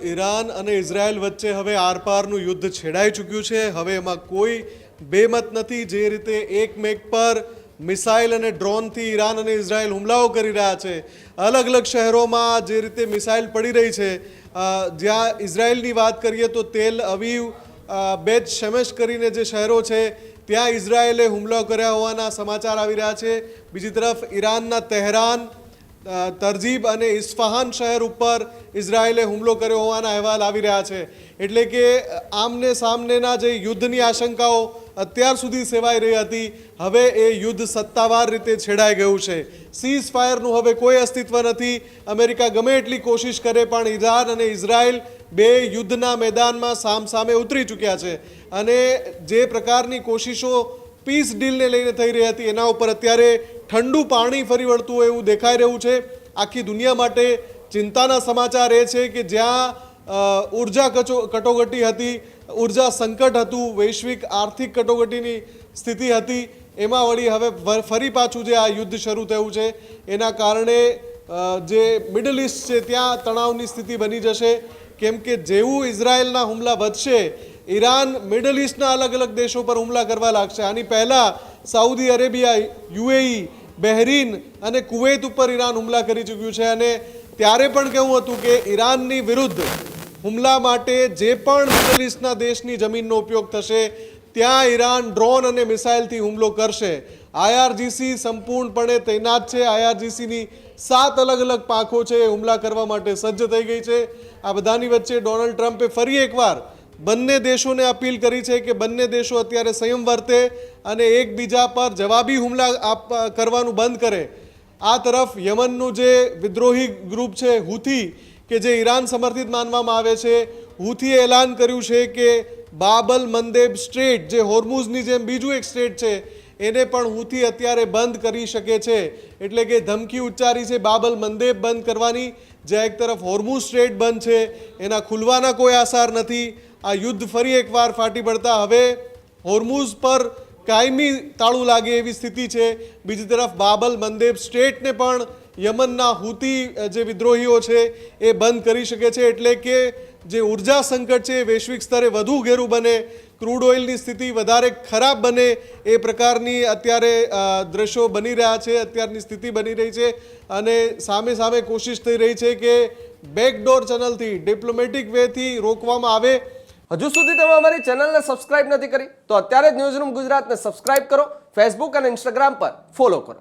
Iran અને Israel વચ્ચે હવે આરપારનું યુદ્ધ છેડાઈ ચૂક્યું છે। હવે એમાં કોઈ બેમત નથી। જે રીતે એકમેક પર મિસાઇલ અને ડ્રોનથી ઈરાન અને ઇઝરાયલ હુમલાઓ કરી રહ્યા છે, અલગ અલગ શહેરોમાં જે રીતે મિસાઇલ પડી રહી છે, જ્યાં ઇઝરાયલની વાત કરીએ તો તેલ અવીવ, બેત શેમેશ કરીને જે શહેરો છે ત્યાં ઇઝરાયલે હુમલો કર્યા હોવાના સમાચાર આવી રહ્યા છે। બીજી તરફ ઈરાનના તહેરાન, તરજીબ અને ઇસ્ફહાન શહેર ઉપર ઇઝરાયલે હુમલો કર્યો હોવાના અહેવાલ આવી રહ્યા છે। એટલે કે આમને સામનેના જે યુદ્ધની આશંકાઓ અત્યાર સુધી સેવાઈ રહી હતી, હવે એ યુદ્ધ સત્તાવાર રીતે છેડાઈ ગયું છે। સીઝ ફાયરનું હવે કોઈ અસ્તિત્વ નથી। અમેરિકા ગમે એટલી કોશિશ કરે પણ ઈરાન અને ઇઝરાયલ બે યુદ્ધના મેદાનમાં સામસામે ઉતરી ચૂક્યા છે અને જે પ્રકારની કોશિશો પીસ ડીલને લઈને થઈ રહી હતી એના ઉપર અત્યારે ઠંડુ પાણી ફરી વળતું હોય એવું દેખાઈ રહ્યું છે। આખી દુનિયા માટે ચિંતાના સમાચાર એ છે કે જ્યાં ઉર્જા કટોકટી હતી, ઉર્જા સંકટ હતું, વૈશ્વિક આર્થિક કટોકટીની સ્થિતિ હતી, એમાં વળી હવે ફરી પાછું જે આ યુદ્ધ શરૂ થયું છે એના કારણે જે મિડલ ઇસ્ટ છે ત્યાં તણાવની સ્થિતિ બની જશે। કેમ કે જેવું ઇઝરાયલના હુમલા વધશે, ઈરાન મિડલ ઇસ્ટના અલગ અલગ દેશો પર હુમલા કરવા લાગશે। આની પહેલાં સાઉદી અરેબિયા, યુએઈ, બહેરીન અને કુવૈત ઉપર ઈરાન હુમલા કરી ચૂક્યું છે અને ત્યારે પણ કેવું હતું કે ઈરાનની વિરુદ્ધ હુમલા માટે જે પણ મિડલ ઇસ્ટના દેશની જમીનનો ઉપયોગ થશે ત્યાં ઈરાન ડ્રોન અને મિસાઇલથી હુમલો કરશે। આઈઆરજીસી સંપૂર્ણપણે તૈનાત છે। આઈઆરજીસીની 7 અલગ અલગ પાંખો છે એ હુમલા કરવા માટે સજ્જ થઈ ગઈ છે। આ બધાની વચ્ચે ડોનાલ્ડ ટ્રમ્પે ફરી એકવાર બંને દેશોને અપીલ કરી છે કે બંને દેશો અત્યારે સંયમ વર્તે અને એકબીજા પર જવાબી હુમલા કરવાનું બંધ કરે। આ તરફ યમનનું જે વિદ્રોહી ગ્રુપ છે હુથી, કે જે ઈરાન સમર્થિત માનવામાં આવે છે, હુથીએ એલાન કર્યું છે કે બાબલ મંદેબ સ્ટ્રેટ, જે હોર્મુઝની જેમ બીજું એક સ્ટ્રેટ છે, એને પણ હુથી અત્યારે બંધ કરી શકે છે। એટલે કે ધમકી ઉચ્ચારી છે બાબલ મંદેબ બંધ કરવાની, જ્યાં એક તરફ હોર્મુઝ સ્ટ્રેટ બંધ છે, એના ખુલવાના કોઈ આસાર નથી। આ યુદ્ધ ફરી એકવાર ફાટી પડતા હવે હોર્મુઝ પર કાયમી તાળું લાગે એવી સ્થિતિ છે। બીજી તરફ બાબલ મંદેબ સ્ટ્રેટને પણ યમનના હુતી જે વિદ્રોહીઓ છે એ બંધ કરી શકે છે। એટલે કે જે ઉર્જા સંકટ છે એ વૈશ્વિક સ્તરે વધુ ઘેરું બને, ક્રૂડ ઓઇલની સ્થિતિ વધારે ખરાબ બને એ પ્રકારની અત્યારે દ્રશ્યો બની રહ્યા છે, અત્યારની સ્થિતિ બની રહી છે અને સામે સામે કોશિશ થઈ રહી છે કે બેકડોર ચેનલથી, ડિપ્લોમેટિક વેથી રોકવામાં આવે। હજુ સુધી તમે અમારી ચેનલને સબસ્ક્રાઇબ નથી કરી તો અત્યારે જ ન્યૂઝરૂમ ગુજરાતને સબસ્ક્રાઇબ કરો, ફેસબુક અને ઇન્સ્ટાગ્રામ પર ફોલો કરો।